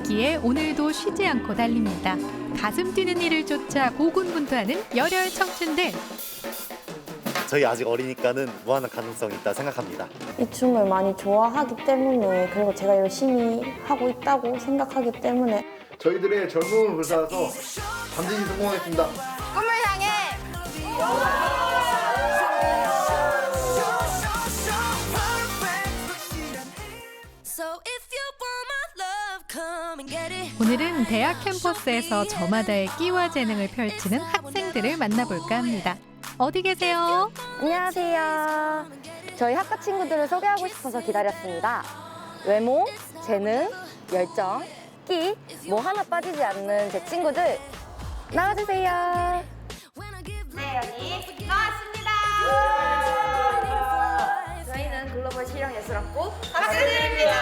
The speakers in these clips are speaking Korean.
있기에 오늘도 쉬지 않고 달립니다. 가슴 뛰는 일을 쫓아 고군분투하는 열혈 청춘들. 저희 아직 어리니까는 무한한 가능성이 있다 생각합니다. 이 춤을 많이 좋아하기 때문에, 그리고 제가 열심히 하고 있다고 생각하기 때문에 저희들의 젊음을 불사해서 반드시 성공하겠습니다. 꿈을 향해 오늘은 대학 캠퍼스에서 저마다의 끼와 재능을 펼치는 학생들을 만나볼까 합니다. 어디 계세요? 안녕하세요. 저희 학과 친구들을 소개하고 싶어서 기다렸습니다. 외모, 재능, 열정, 끼, 뭐 하나 빠지지 않는 제 친구들 나와주세요. 네, 여기 나왔습니다. 저희는 글로벌 실용예술학부 학생들입니다.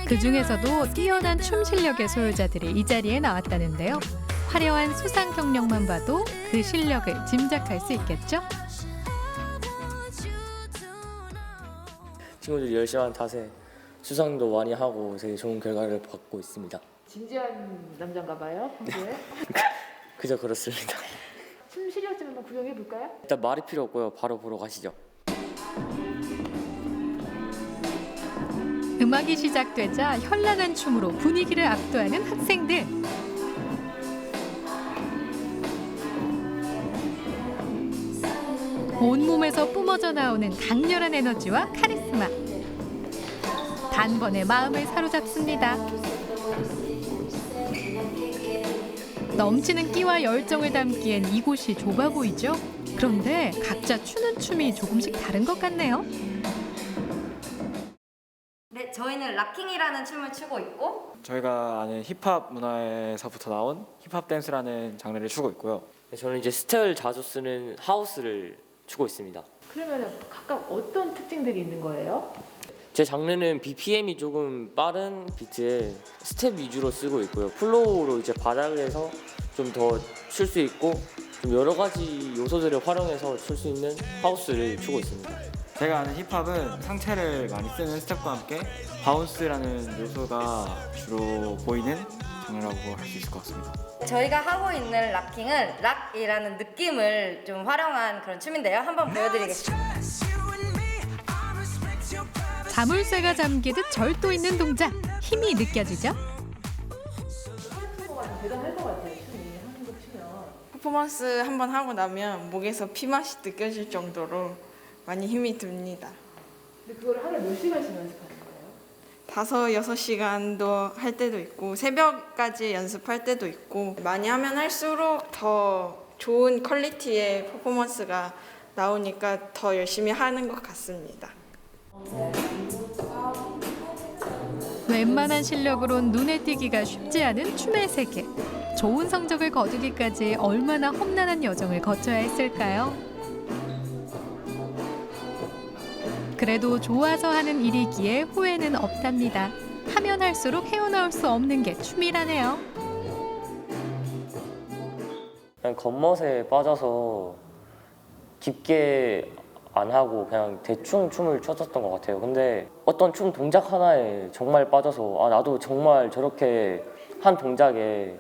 그 중에서도 뛰어난 춤 실력의 소유자들이 이 자리에 나왔다는데요. 화려한 수상 경력만 봐도 그 실력을 짐작할 수 있겠죠? 친구들이 열심히 하는 탓에 수상도 많이 하고 되게 좋은 결과를 받고 있습니다. 진지한 남잔가 봐요, 평소에. 그저 그렇습니다. 춤 실력 좀 한번 구경해 볼까요? 일단 말이 필요 없고요. 바로 보러 가시죠. 음악이 시작되자 현란한 춤으로 분위기를 압도하는 학생들. 온몸에서 뿜어져 나오는 강렬한 에너지와 카리스마. 단번에 마음을 사로잡습니다. 넘치는 끼와 열정을 담기엔 이곳이 좁아 보이죠? 그런데 각자 추는 춤이 조금씩 다른 것 같네요. 네, 저희는 락킹이라는 춤을 추고 있고 저희가 아는 힙합 문화에서부터 나온 힙합 댄스라는 장르를 추고 있고요. 저는 이제 스타일 자주 쓰는 하우스를 추고 있습니다. 그러면 각각 어떤 특징들이 있는 거예요? 제 장르는 BPM이 조금 빠른 비트에 스텝 위주로 쓰고 있고요. 플로우로 이제 바닥에서 좀 더 출 수 있고 좀 여러 가지 요소들을 활용해서 출 수 있는 하우스를 추고 있습니다. 제가 아는 힙합은 상체를 많이 쓰는 스텝과 함께 바운스라는 요소가 주로 보이는 장르라고 할 수 있을 것 같습니다. 저희가 하고 있는 락킹은 락이라는 느낌을 좀 활용한 그런 춤인데요. 한번 보여드리겠습니다. 자물쇠가 잠기듯 절도 있는 동작. 힘이 느껴지죠? 대단할 것 같아요, 춤이. 한국 추면. 퍼포먼스 한번 하고 나면 목에서 피맛이 느껴질 정도로 많이 힘이 듭니다. 근데 그걸 하루에 몇 시간씩 연습하는 거예요? 5-6시간도 할 때도 있고 새벽까지 연습할 때도 있고 많이 하면 할수록 더 좋은 퀄리티의 퍼포먼스가 나오니까 더 열심히 하는 것 같습니다. 웬만한 실력으론 눈에 띄기가 쉽지 않은 춤의 세계. 좋은 성적을 거두기까지 얼마나 험난한 여정을 거쳐야 했을까요? 그래도 좋아서 하는 일이기에 후회는 없답니다. 하면 할수록 헤어나올 수 없는 게 춤이라네요. 그냥 겉멋에 빠져서 깊게 안 하고 그냥 대충 춤을 췄었던 것 같아요. 근데 어떤 춤 동작 하나에 정말 빠져서 아 나도 정말 저렇게 한 동작에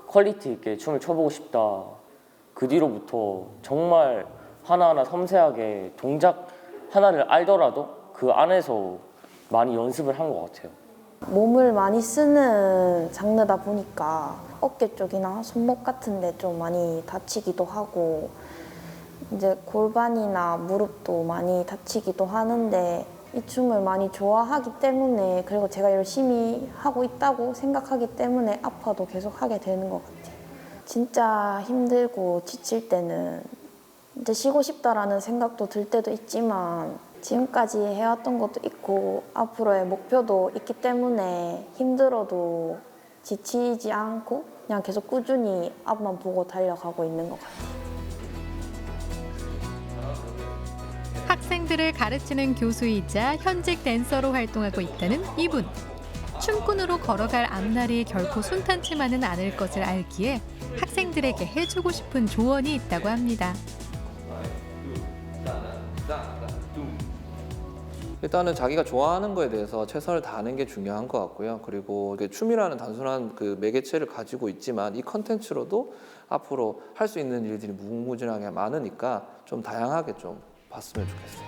퀄리티 있게 춤을 춰보고 싶다. 그 뒤로부터 정말 하나하나 섬세하게 동작 하나를 알더라도 그 안에서 많이 연습을 한 것 같아요. 몸을 많이 쓰는 장르다 보니까 어깨 쪽이나 손목 같은 데 좀 많이 다치기도 하고 이제 골반이나 무릎도 많이 다치기도 하는데 이 춤을 많이 좋아하기 때문에, 그리고 제가 열심히 하고 있다고 생각하기 때문에 아파도 계속 하게 되는 것 같아요. 진짜 힘들고 지칠 때는 이제 쉬고 싶다라는 생각도 들 때도 있지만 지금까지 해왔던 것도 있고 앞으로의 목표도 있기 때문에 힘들어도 지치지 않고 그냥 계속 꾸준히 앞만 보고 달려가고 있는 것 같아요. 학생들을 가르치는 교수이자 현직 댄서로 활동하고 있다는 이분. 춤꾼으로 걸어갈 앞날이 결코 순탄치만은 않을 것을 알기에 학생들에게 해주고 싶은 조언이 있다고 합니다. 일단은 자기가 좋아하는 거에 대해서 최선을 다하는 게 중요한 것 같고요. 그리고 이게 춤이라는 단순한 그 매개체를 가지고 있지만 이 컨텐츠로도 앞으로 할 수 있는 일들이 무궁무진하게 많으니까 좀 다양하게 좀 봤으면 좋겠어요.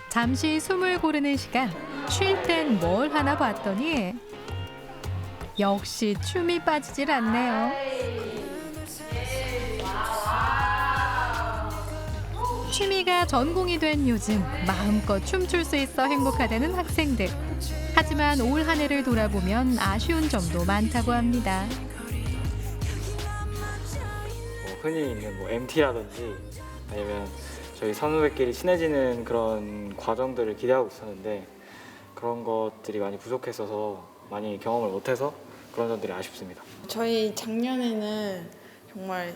잠시 숨을 고르는 시간, 쉴 땐 뭘 하나 봤더니 역시 춤이 빠지질 않네요. 취미가 전공이 된 요즘 마음껏 춤출 수 있어 행복하다는 학생들. 하지만 올 한 해를 돌아보면 아쉬운 점도 많다고 합니다. 흔히 있는 MT라든지 아니면 저희 선후배끼리 친해지는 그런 과정들을 기대하고 있었는데 그런 것들이 많이 부족했어서 많이 경험을 못해서 그런 점들이 아쉽습니다. 저희 작년에는 정말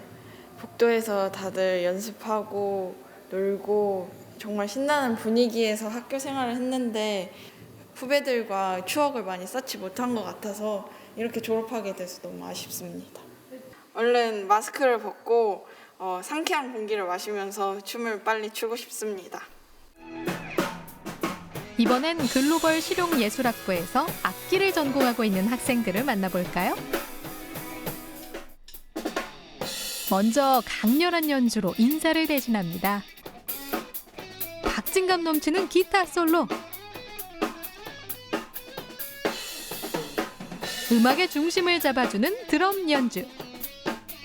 복도에서 다들 연습하고 놀고 정말 신나는 분위기에서 학교 생활을 했는데 후배들과 추억을 많이 쌓지 못한 것 같아서 이렇게 졸업하게 돼서 너무 아쉽습니다. 얼른 마스크를 벗고 상쾌한 공기를 마시면서 춤을 빨리 추고 싶습니다. 이번엔 글로벌 실용예술학부에서 악기를 전공하고 있는 학생들을 만나볼까요? 먼저 강렬한 연주로 인사를 대신합니다. 박진감 넘치는 기타 솔로. 음악의 중심을 잡아주는 드럼 연주.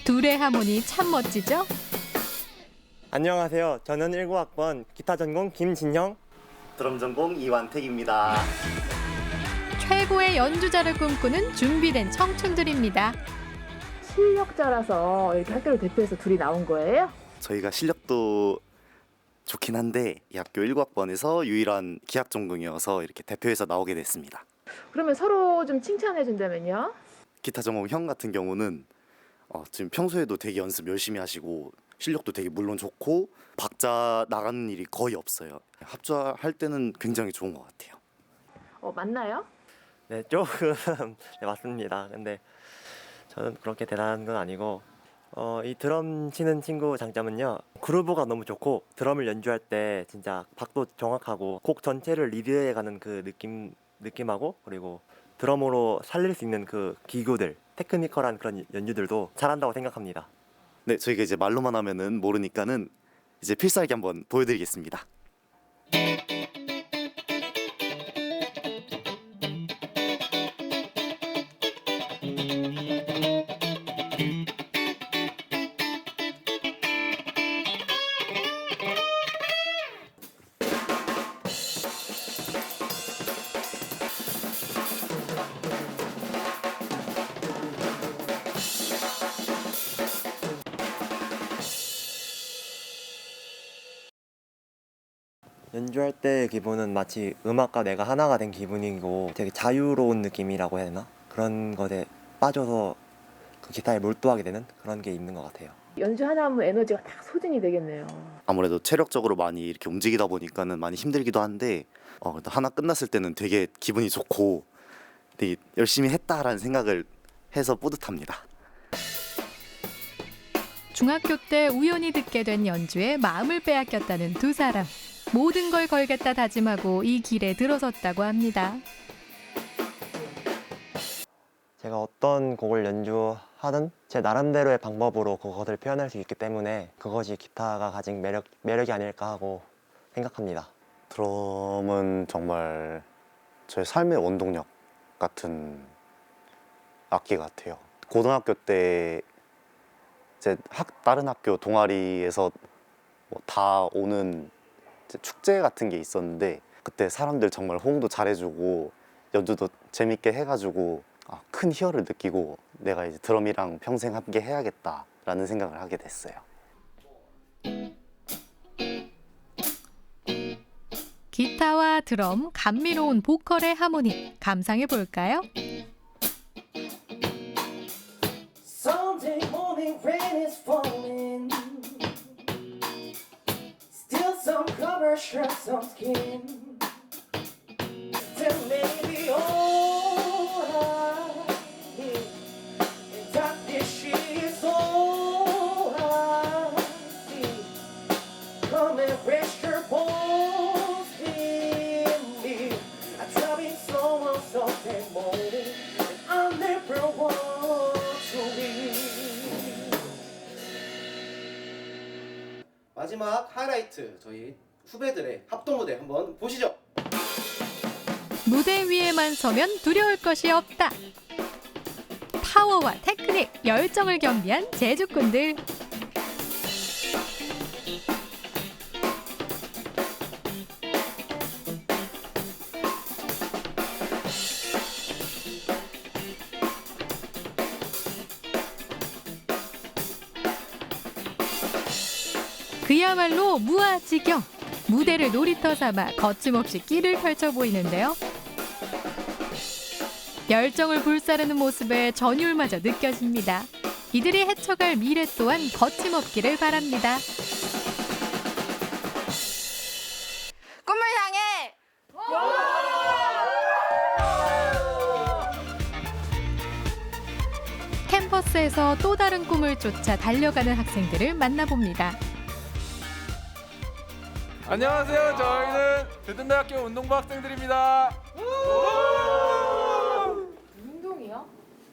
둘의 하모니 참 멋지죠? 안녕하세요. 저는 19학번 기타 전공 김진형, 드럼 전공 이완택입니다. 최고의 연주자를 꿈꾸는 준비된 청춘들입니다. 실력자라서 이렇게 학교를 대표해서 둘이 나온 거예요? 저희가 실력도 좋긴 한데 이 학교 19학번에서 유일한 기악 전공이어서 이렇게 대표해서 나오게 됐습니다. 그러면 서로 좀 칭찬해 준다면요? 기타 전공 형 같은 경우는 지금 평소에도 되게 연습 열심히 하시고 실력도 되게 물론 좋고 박자 나가는 일이 거의 없어요. 합주할 때는 굉장히 좋은 것 같아요. 맞나요? 네, 조금 네, 맞습니다. 근데 저는 그렇게 대단한 건 아니고 이 드럼 치는 친구 장점은요, 그루브가 너무 좋고 드럼을 연주할 때 진짜 박도 정확하고 곡 전체를 리드해가는 그 느낌하고 그리고 드럼으로 살릴 수 있는 그 기교들, 테크니컬한 그런 연주들도 잘한다고 생각합니다. 네, 저희가 이제 말로만 하면은 모르니까는 이제 필살기 한번 보여드리겠습니다. 연주할 때 기분은 마치 음악과 내가 하나가 된 기분이고 되게 자유로운 느낌이라고 해야 되나? 그런 것에 빠져서 그 기타에 몰두하게 되는 그런 게 있는 것 같아요. 연주 하나 하면 에너지가 다 소진이 되겠네요. 아무래도 체력적으로 많이 이렇게 움직이다 보니까는 많이 힘들기도 한데 하나 끝났을 때는 되게 기분이 좋고 되게 열심히 했다라는 생각을 해서 뿌듯합니다. 중학교 때 우연히 듣게 된 연주에 마음을 빼앗겼다는 두 사람. 모든 걸 걸겠다 다짐하고 이 길에 들어섰다고 합니다. 제가 어떤 곡을 연주하든 제 나름대로의 방법으로 그것을 표현할 수 있기 때문에 그것이 기타가 가진 매력이 아닐까 하고 생각합니다. 드럼은 정말 저의 삶의 원동력 같은 악기 같아요. 고등학교 때 이제 다른 학교 동아리에서 다 오는 축제 같은 게 있었는데 그때 사람들 정말 호응도 잘해주고 연주도 재밌게 해가지고 큰 희열을 느끼고 내가 이제 드럼이랑 평생 함께 해야겠다라는 생각을 하게 됐어요. 기타와 드럼, 감미로운 보컬의 하모니 감상해 볼까요? Sunday morning rain is falling. Still some cover, sure some skin. Then maybe all I need is that this is all I see. Come and rest your bones. 마지막 하이라이트 저희 후배들의 합동 무대 한번 보시죠. 무대 위에만 서면 두려울 것이 없다. 파워와 테크닉, 열정을 겸비한 제주꾼들. 그야말로 무아지경. 무대를 놀이터 삼아 거침없이 끼를 펼쳐 보이는데요. 열정을 불사르는 모습에 전율마저 느껴집니다. 이들이 헤쳐갈 미래 또한 거침없기를 바랍니다. 꿈을 향해! 캠퍼스에서 또 다른 꿈을 쫓아 달려가는 학생들을 만나봅니다. 안녕하세요. 저희는 대전대학교 운동부 학생들입니다. 운동이요?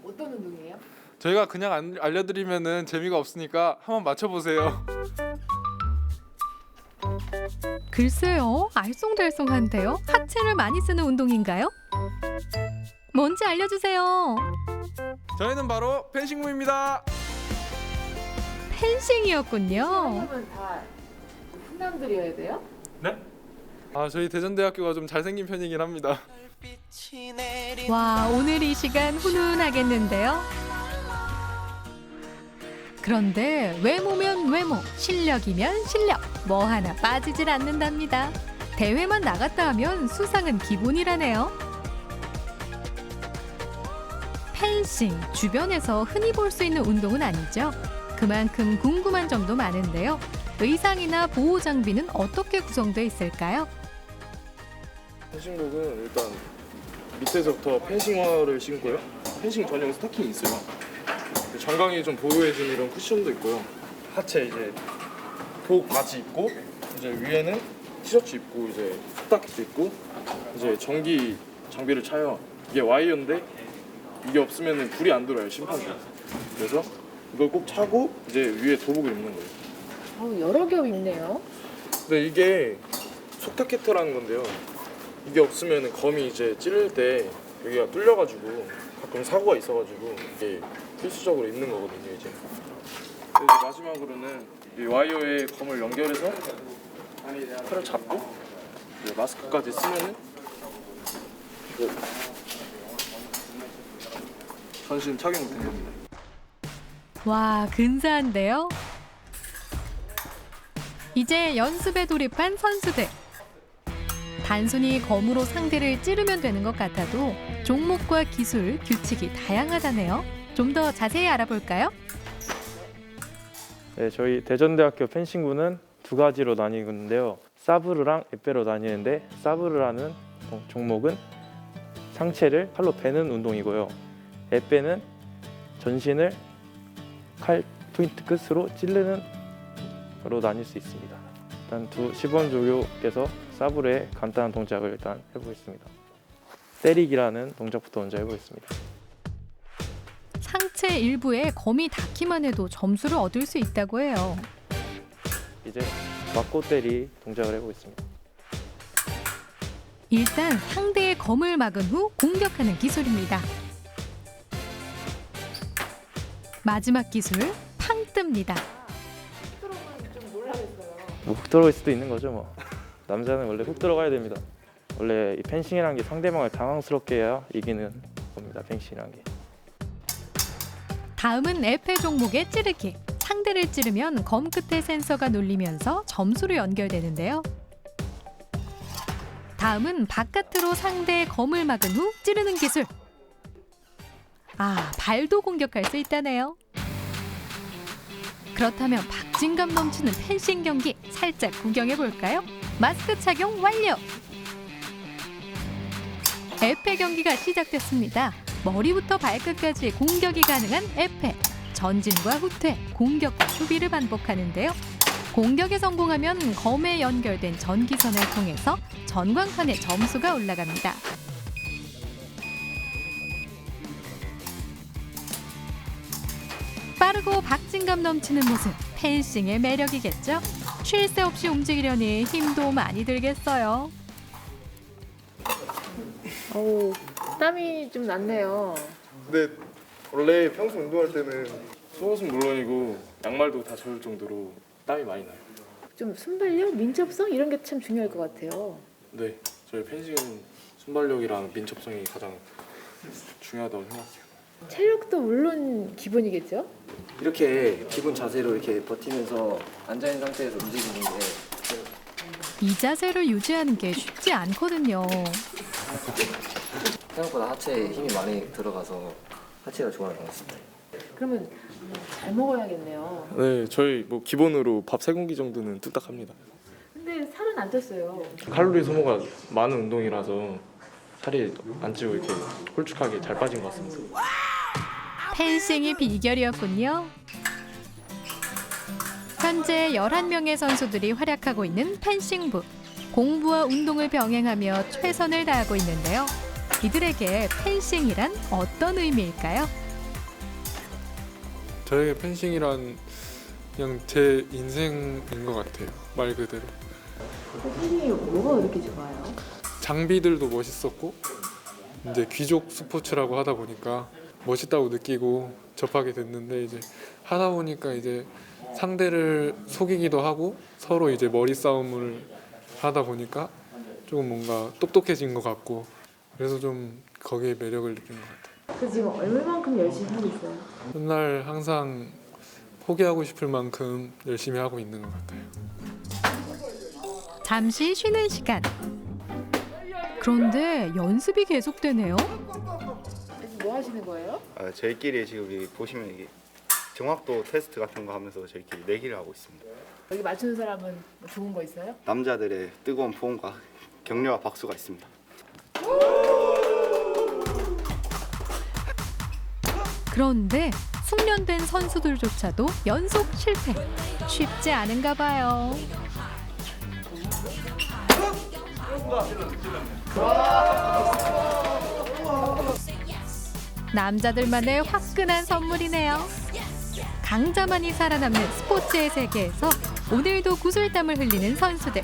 어떤 운동이에요? 저희가 그냥 알려드리면은 재미가 없으니까 한번 맞춰보세요. 글쎄요, 알쏭달쏭한데요. 하체를 많이 쓰는 운동인가요? 뭔지 알려주세요. 저희는 바로 펜싱부입니다. 펜싱이었군요. 그러면 다 훈남들이어야 돼요? 네? 아, 저희 대전대학교가 좀 잘생긴 편이긴 합니다. 와, 오늘 이 시간 훈훈하겠는데요. 그런데 외모면 외모, 실력이면 실력, 뭐 하나 빠지질 않는답니다. 대회만 나갔다 하면 수상은 기본이라네요. 펜싱, 주변에서 흔히 볼 수 있는 운동은 아니죠. 그만큼 궁금한 점도 많은데요. 의상이나 보호 장비는 어떻게 구성되어 있을까요? 펜싱복은 일단 밑에서부터 펜싱화를 신고요. 펜싱 전용 스타킹이 있어요. 정강이 좀 보호해주는 이런 쿠션도 있고요. 하체 이제 복 바지 입고 이제 위에는 티셔츠 입고 이제 스타킹도 입고 이제 전기 장비를 차요. 이게 와이어인데 이게 없으면 불이 안 들어요, 심판이. 그래서 이걸 꼭 차고 이제 위에 도복을 입는 거예요. 여러 겹 있네요. 근데 이게 속타케트라는 건데요. 이게 없으면 검이 이제 찌를 때 여기가 뚫려가지고 가끔 사고가 있어가지고 이게 필수적으로 입는 거거든요. 이제 마지막으로는 이 와이어에 검을 연결해서 팔을 잡고 이제 마스크까지 쓰면은 전신 착용된 겁니다. 와, 근사한데요? 이제 연습에 돌입한 선수들. 단순히 검으로 상대를 찌르면 되는 것 같아도 종목과 기술, 규칙이 다양하다네요. 좀 더 자세히 알아볼까요? 네, 저희 대전대학교 펜싱부는 두 가지로 나뉘는데요. 사브르랑 에페로 나뉘는데 사브르라는 종목은 상체를 칼로 베는 운동이고요. 에페는 전신을 칼 포인트 끝으로 찌르는 로 나뉠 수 있습니다. 일단 시범 조교께서 사브르의 간단한 동작을 일단 해보겠습니다. 때리기라는 동작부터 먼저 해보겠습니다. 상체 일부에 검이 닿기만 해도 점수를 얻을 수 있다고 해요. 이제 맞고 때리 동작을 해보겠습니다. 일단 상대의 검을 막은 후 공격하는 기술입니다. 마지막 기술, 팡 뜹니다. 뭐 훅 들어갈 수도 있는 거죠. 뭐 남자는 원래 훅 들어가야 됩니다. 원래 이 펜싱이라는 게 상대방을 당황스럽게 해야 이기는 겁니다. 펜싱이라는 게. 다음은 에페 종목의 찌르기. 상대를 찌르면 검 끝에 센서가 눌리면서 점수로 연결되는데요. 다음은 바깥으로 상대의 검을 막은 후 찌르는 기술. 아, 발도 공격할 수 있다네요. 그렇다면 박진감 넘치는 펜싱 경기 살짝 구경해 볼까요? 마스크 착용 완료! 에페 경기가 시작됐습니다. 머리부터 발끝까지 공격이 가능한 에페. 전진과 후퇴, 공격과 수비를 반복하는데요. 공격에 성공하면 검에 연결된 전기선을 통해서 전광판에 점수가 올라갑니다. 빠르고 박진감 넘치는 모습, 펜싱의 매력이겠죠? 쉴 새 없이 움직이려니 힘도 많이 들겠어요. 어우, 땀이 좀 났네요. 근데 원래 평소 운동할 때는 속옷은 물론이고 양말도 다 젖을 정도로 땀이 많이 나요. 좀 순발력, 민첩성 이런 게 참 중요할 것 같아요. 네, 저희 펜싱은 순발력이랑 민첩성이 가장 중요하다고 생각해요. 체력도 물론 기본이겠죠? 이렇게 기본 자세로 이렇게 버티면서 앉아 있는 상태에서 움직이는 게 이 자세를 유지하는 게 쉽지 않거든요. 생각보다 하체에 힘이 많이 들어가서 하체가 좋아하는 것 같습니다. 그러면 잘 먹어야겠네요. 네, 저희 뭐 기본으로 밥 3공기 정도는 뚝딱 합니다. 근데 살은 안 쪘어요. 칼로리 소모가 많은 운동이라서 살이 안 찌고 이렇게 홀쭉하게 잘 빠진 것 같습니다. 펜싱이 비결이었군요. 현재 11명의 선수들이 활약하고 있는 펜싱부. 공부와 운동을 병행하며 최선을 다하고 있는데요. 이들에게 펜싱이란 어떤 의미일까요? 저에게 펜싱이란 그냥 제 인생인 것 같아요. 말 그대로. 펜싱이 뭐가 그렇게 좋아요? 장비들도 멋있었고 이제 귀족 스포츠라고 하다 보니까 멋있다고 느끼고 접하게 됐는데 이제 하다 보니까 이제 상대를 속이기도 하고 서로 이제 머리 싸움을 하다 보니까 조금 뭔가 똑똑해진 것 같고 그래서 좀 거기에 매력을 느낀 것 같아요. 그래서 지금 얼마만큼 열심히 하고 있어요? 맨날 항상 포기하고 싶을 만큼 열심히 하고 있는 것 같아요. 잠시 쉬는 시간. 그런데 연습이 계속되네요. 뭐 하시는 거예요? 저희끼리 지금 여기 보시면 이게 정확도 테스트 같은 거 하면서 저희끼리 내기를 하고 있습니다. 여기 맞추는 사람은 좋은 거 있어요? 남자들의 뜨거운 포옹과 격려와 박수가 있습니다. 그런데 숙련된 선수들조차도 연속 실패. 쉽지 않은가 봐요. 남자들만의 화끈한 선물이네요. 강자만이 살아남는 스포츠의 세계에서 오늘도 구슬땀을 흘리는 선수들.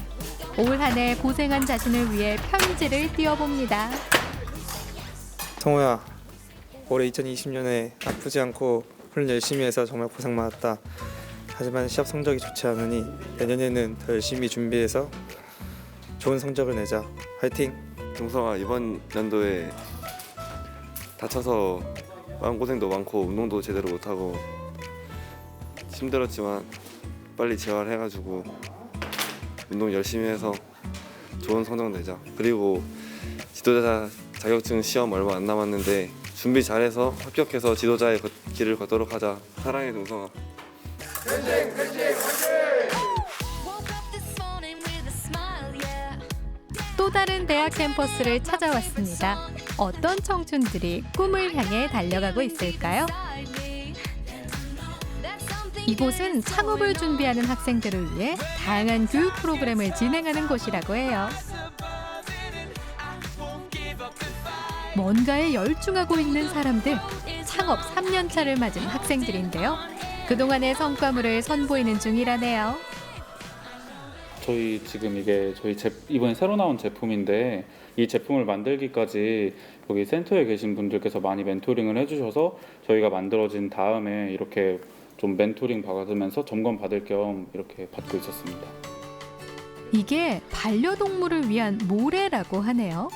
올 한 해 고생한 자신을 위해 편지를 띄워봅니다. 성호야, 올해 2020년에 아프지 않고 훈련 열심히 해서 정말 고생 많았다. 하지만 시합 성적이 좋지 않으니 내년에는 더 열심히 준비해서 좋은 성적을 내자. 화이팅! 동서가 이번 연도에 다쳐서 마음고생도 많고 운동도 제대로 못하고 힘들었지만 빨리 재활해가지고 운동 열심히 해서 좋은 성적 내자. 그리고 지도자 자격증 시험 얼마 안 남았는데 준비 잘해서 합격해서 지도자의 길을 걷도록 하자. 사랑해 동서가. 또 다른 대학 캠퍼스를 찾아왔습니다. 어떤 청춘들이 꿈을 향해 달려가고 있을까요? 이곳은 창업을 준비하는 학생들을 위해 다양한 교육 프로그램을 진행하는 곳이라고 해요. 뭔가에 열중하고 있는 사람들, 창업 3년 차를 맞은 학생들인데요. 그동안의 성과물을 선보이는 중이라네요. 저희 지금 이게 이번에 새로 나온 제품인데 이 제품을 만들기까지 여기 센터에 계신 분들께서 많이 멘토링을 해주셔서 저희가 만들어진 다음에 이렇게 좀 멘토링 받으면서 점검 받을 겸 이렇게 받고 있었습니다. 이게 반려동물을 위한 모래라고 하네요.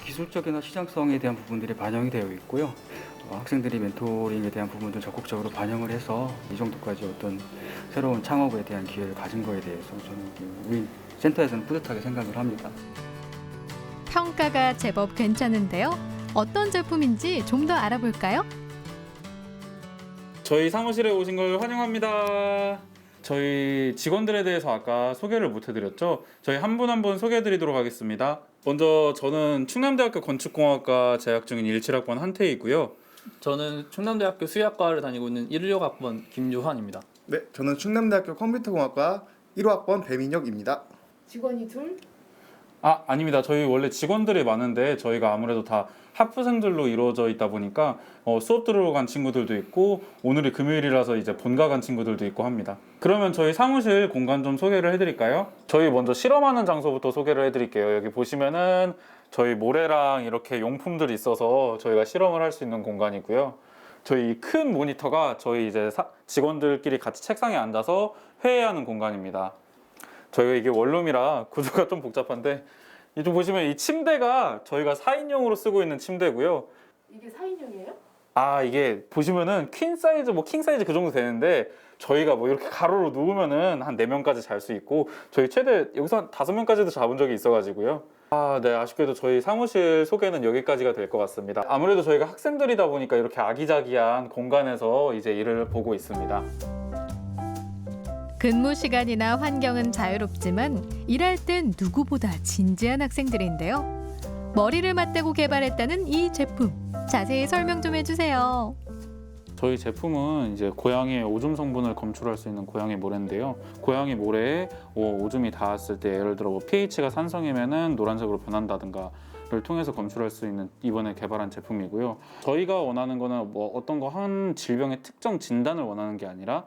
기술적이나 시장성에 대한 부분들이 반영이 되어 있고요. 학생들이 멘토링에 대한 부분도 적극적으로 반영을 해서 이 정도까지 어떤 새로운 창업에 대한 기회를 가진 거에 대해서 저는 우리 센터에서는 뿌듯하게 생각을 합니다. 평가가 제법 괜찮은데요. 어떤 제품인지 좀 더 알아볼까요? 저희 사무실에 오신 걸 환영합니다. 저희 직원들에 대해서 아까 소개를 못 해드렸죠? 저희 한 분 한 분 소개해드리도록 하겠습니다. 먼저 저는 충남대학교 건축공학과 재학 중인 17학번 한태희고요. 저는 충남대학교 수의학과를 다니고 있는 16학번 김유환입니다. 네, 저는 충남대학교 컴퓨터공학과 1호학번 배민혁입니다. 직원이 둘? 아닙니다. 저희 원래 직원들이 많은데 저희가 아무래도 다 학부생들로 이루어져 있다 보니까 수업 들으러 간 친구들도 있고 오늘이 금요일이라서 이제 본가 간 친구들도 있고 합니다. 그러면 저희 사무실 공간 좀 소개를 해드릴까요? 저희 먼저 실험하는 장소부터 소개를 해드릴게요. 여기 보시면은 저희 모래랑 이렇게 용품들이 있어서 저희가 실험을 할 수 있는 공간이고요. 저희 큰 모니터가 저희 이제 직원들끼리 같이 책상에 앉아서 회의하는 공간입니다. 저희가 이게 원룸이라 구조가 좀 복잡한데 좀 보시면 이 침대가 저희가 4인용으로 쓰고 있는 침대고요. 이게 4인용이에요? 이게 보시면은 퀸 사이즈, 킹 사이즈 그 정도 되는데 저희가 이렇게 가로로 누우면은 한 4명까지 잘 수 있고 저희 최대 여기서 한 5명까지도 잡은 적이 있어가지고요. 네, 아쉽게도 저희 사무실 소개는 여기까지가 될 것 같습니다. 아무래도 저희가 학생들이다 보니까 이렇게 아기자기한 공간에서 이제 일을 보고 있습니다. 근무 시간이나 환경은 자유롭지만 일할 땐 누구보다 진지한 학생들인데요. 머리를 맞대고 개발했다는 이 제품, 자세히 설명 좀 해주세요. 저희 제품은 이제 고양이의 오줌 성분을 검출할 수 있는 고양이 모래인데요. 고양이 모래에 오줌이 닿았을 때 예를 들어 pH가 산성이면은 노란색으로 변한다든가를 통해서 검출할 수 있는 이번에 개발한 제품이고요. 저희가 원하는 거는 어떤 거 한 질병의 특정 진단을 원하는 게 아니라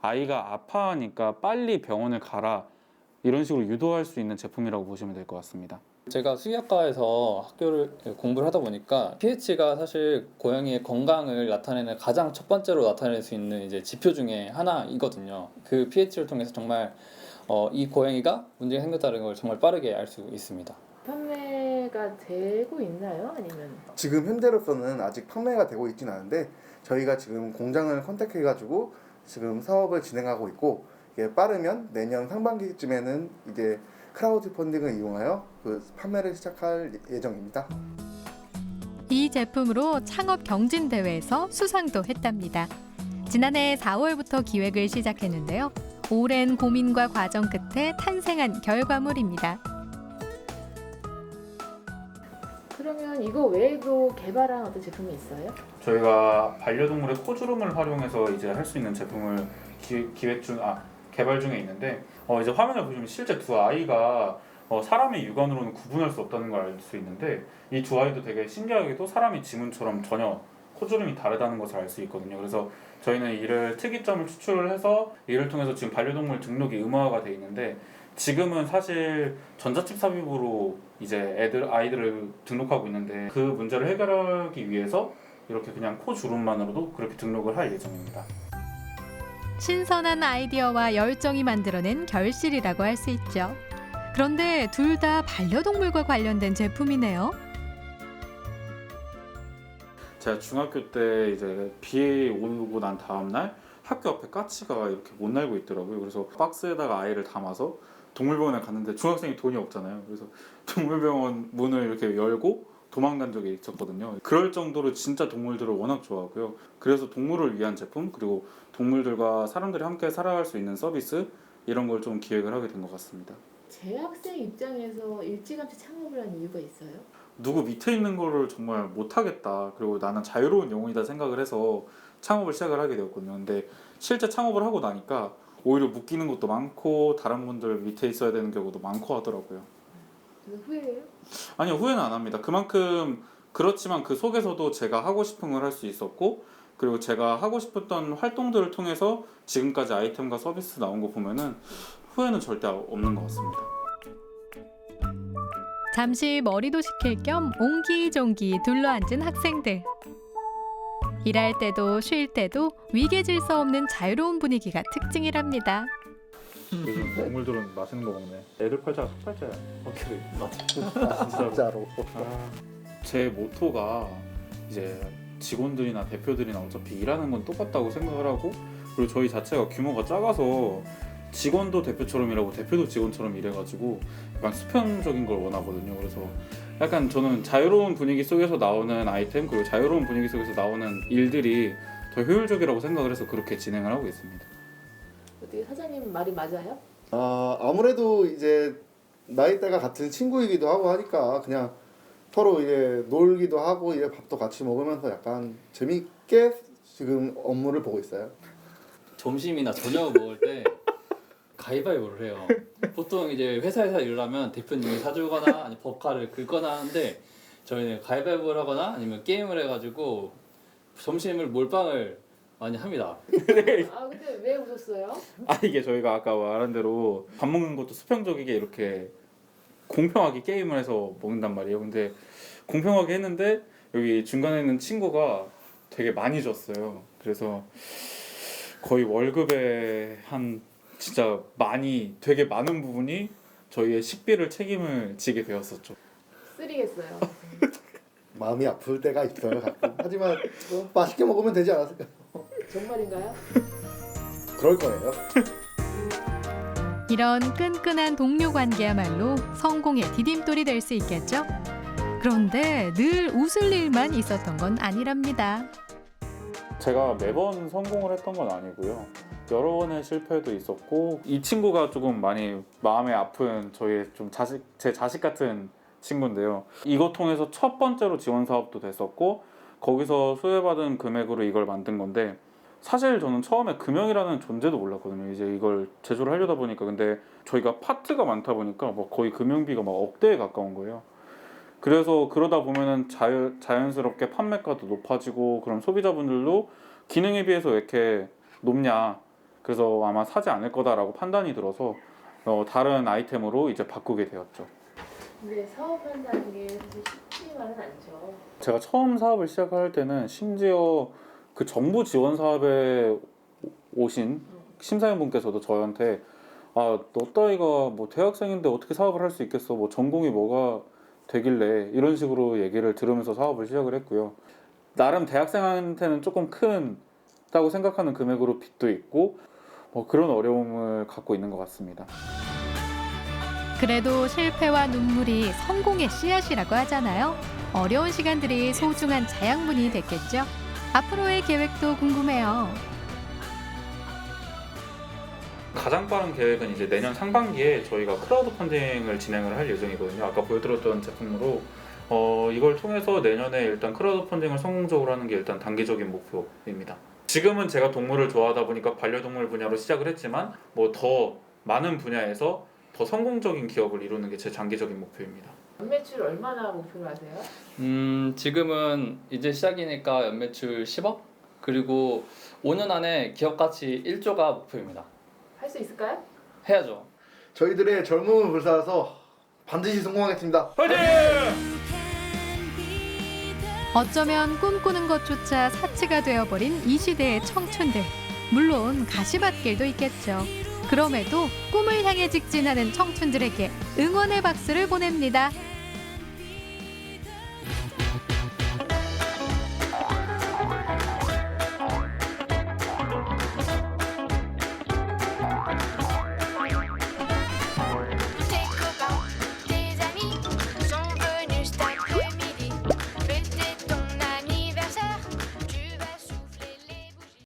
아이가 아파하니까 빨리 병원을 가라 이런 식으로 유도할 수 있는 제품이라고 보시면 될 것 같습니다. 제가 수의학과에서 공부를 하다 보니까 pH가 사실 고양이의 건강을 나타내는 가장 첫 번째로 나타낼 수 있는 이제 지표 중에 하나이거든요. 그 pH를 통해서 정말 이 고양이가 문제가 생겼다는 걸 정말 빠르게 알 수 있습니다. 판매가 되고 있나요? 아니면? 지금 현재로서는 아직 판매가 되고 있진 않은데 저희가 지금 공장을 컨택해가지고 지금 사업을 진행하고 있고 이게 빠르면 내년 상반기쯤에는 이제 크라우드 펀딩을 이용하여 그 판매를 시작할 예정입니다. 이 제품으로 창업 경진 대회에서 수상도 했답니다. 지난해 4월부터 기획을 시작했는데요. 오랜 고민과 과정 끝에 탄생한 결과물입니다. 그러면 이거 외에도 개발한 어떤 제품이 있어요? 저희가 반려동물의 코주름을 활용해서 이제 할 수 있는 제품을 개발 중에 있는데 이제 화면을 보시면 실제 두 아이가 사람의 육안으로는 구분할 수 없다는 걸 알 수 있는데 이 두 아이도 되게 신기하게도 사람의 지문처럼 전혀 코주름이 다르다는 것을 알 수 있거든요. 그래서 저희는 이를 특이점을 추출을 해서 이를 통해서 지금 반려동물 등록이 의무화가 돼 있는데 지금은 사실 전자칩 삽입으로 이제 아이들을 등록하고 있는데 그 문제를 해결하기 위해서 이렇게 그냥 코 주름만으로도 그렇게 등록을 할 예정입니다. 신선한 아이디어와 열정이 만들어낸 결실이라고 할 수 있죠. 그런데 둘 다 반려동물과 관련된 제품이네요. 제가 중학교 때 이제 비 오고 난 다음 날 학교 앞에 까치가 이렇게 못 날고 있더라고요. 그래서 박스에다가 아이를 담아서 동물병원에 갔는데 중학생이 돈이 없잖아요. 그래서 동물병원 문을 이렇게 열고 도망간 적이 있었거든요. 그럴 정도로 진짜 동물들을 워낙 좋아하고요. 그래서 동물을 위한 제품 그리고 동물들과 사람들이 함께 살아갈 수 있는 서비스 이런 걸 좀 기획을 하게 된 것 같습니다. 재학생 입장에서 일찌감치 창업을 한 이유가 있어요? 누구 밑에 있는 거를 정말 못하겠다. 그리고 나는 자유로운 영혼이다 생각을 해서 창업을 시작을 하게 되었거든요. 근데 실제 창업을 하고 나니까 오히려 묶이는 것도 많고 다른 분들 밑에 있어야 되는 경우도 많고 하더라고요. 그래서 후회해요? 아니요, 후회는 안 합니다. 그만큼 그렇지만 그 속에서도 제가 하고 싶은 걸 할 수 있었고 그리고 제가 하고 싶었던 활동들을 통해서 지금까지 아이템과 서비스 나온 거 보면은 후회는 절대 없는 것 같습니다. 잠시 머리도 식힐 겸 옹기종기 둘러앉은 학생들. 일할 때도 쉴 때도 위계질서 없는 자유로운 분위기가 특징이랍니다. 요즘 동물들은 맛있는 거 먹네. 애들 팔자가 삭팔자야. 확실히. 진짜로. 제 모토가 이제 직원들이나 대표들이나 어차피 일하는 건 똑같다고 생각을 하고 그리고 저희 자체가 규모가 작아서 직원도 대표처럼 일하고 대표도 직원처럼 일해가지고 약간 수평적인 걸 원하거든요. 그래서 약간 저는 자유로운 분위기 속에서 나오는 아이템 그리고 자유로운 분위기 속에서 나오는 일들이 더 효율적이라고 생각을 해서 그렇게 진행을 하고 있습니다. 어떻게 사장님 말이 맞아요? 아무래도 이제 나이대가 같은 친구이기도 하고 하니까 그냥 서로 이제 놀기도 하고 이제 밥도 같이 먹으면서 약간 재밌게 지금 업무를 보고 있어요. 점심이나 저녁 먹을 때 가위바위보를 해요. 보통 이제 회사에서 일을 하면 대표님이 사주거나 아니 법카를 긁거나 하는데 저희는 가위바위보를 하거나 아니면 게임을 해가지고 점심을 몰빵을 많이 합니다. 아 근데 왜 웃었어요? 아 이게 저희가 아까 말한 대로 밥 먹는 것도 수평적이게 이렇게 공평하게 게임을 해서 먹는단 말이에요. 근데 공평하게 했는데 여기 중간에 있는 친구가 되게 많이 줬어요. 그래서 거의 월급의 한 진짜 많이 되게 많은 부분이 저희의 식비를 책임을 지게 되었었죠. 쓰리겠어요. 마음이 아플 때가 있어요 가끔. 하지만 뭐 맛있게 먹으면 되지 않았을까요? 정말인가요? 그럴 거예요. 이런 끈끈한 동료 관계야말로 성공의 디딤돌이 될 수 있겠죠? 그런데 늘 웃을 일만 있었던 건 아니랍니다. 제가 매번 성공을 했던 건 아니고요. 여러 번의 실패도 있었고 이 친구가 조금 많이 마음에 아픈 저희의 좀 제 자식 같은 친구인데요. 이거 통해서 첫 번째로 지원 사업도 됐었고 거기서 수혜받은 금액으로 이걸 만든 건데 사실 저는 처음에 금형이라는 존재도 몰랐거든요. 이제 이걸 제조를 하려다 보니까 근데 저희가 파트가 많다 보니까 뭐 거의 금형비가 막 억대에 가까운 거예요. 그래서 그러다 보면은 자연스럽게 판매가도 높아지고 그럼 소비자분들도 기능에 비해서 왜 이렇게 높냐 그래서 아마 사지 않을 거다라고 판단이 들어서 다른 아이템으로 이제 바꾸게 되었죠. 근데 사업한다는 게 사실 쉽지만은 않죠. 제가 처음 사업을 시작할 때는 심지어 그 정부 지원 사업에 오신 심사위원분께서도 저한테 아, 너 따위가 뭐 대학생인데 어떻게 사업을 할 수 있겠어? 뭐 전공이 뭐가 되길래 이런 식으로 얘기를 들으면서 사업을 시작을 했고요. 나름 대학생한테는 조금 크다고 생각하는 금액으로 빚도 있고 뭐 그런 어려움을 갖고 있는 것 같습니다. 그래도 실패와 눈물이 성공의 씨앗이라고 하잖아요. 어려운 시간들이 소중한 자양분이 됐겠죠. 앞으로의 계획도 궁금해요. 가장 빠른 계획은 이제 내년 상반기에 저희가 크라우드 펀딩을 진행을 할 예정이거든요. 아까 보여드렸던 제품으로 이걸 통해서 내년에 일단 크라우드 펀딩을 성공적으로 하는 게 일단 단기적인 목표입니다. 지금은 제가 동물을 좋아하다 보니까 반려동물 분야로 시작을 했지만 뭐 더 많은 분야에서 더 성공적인 기업을 이루는 게 제 장기적인 목표입니다. 연매출 얼마나 목표로 하세요? 지금은 이제 시작이니까 연매출 10억 그리고 5년 안에 기업 가치 1조가 목표입니다. 할 수 있을까요? 해야죠. 저희들의 젊음을 불사해서 반드시 성공하겠습니다. 화이팅! 어쩌면 꿈꾸는 것조차 사치가 되어버린 이 시대의 청춘들. 물론 가시밭길도 있겠죠. 그럼에도 꿈을 향해 직진하는 청춘들에게 응원의 박수를 보냅니다.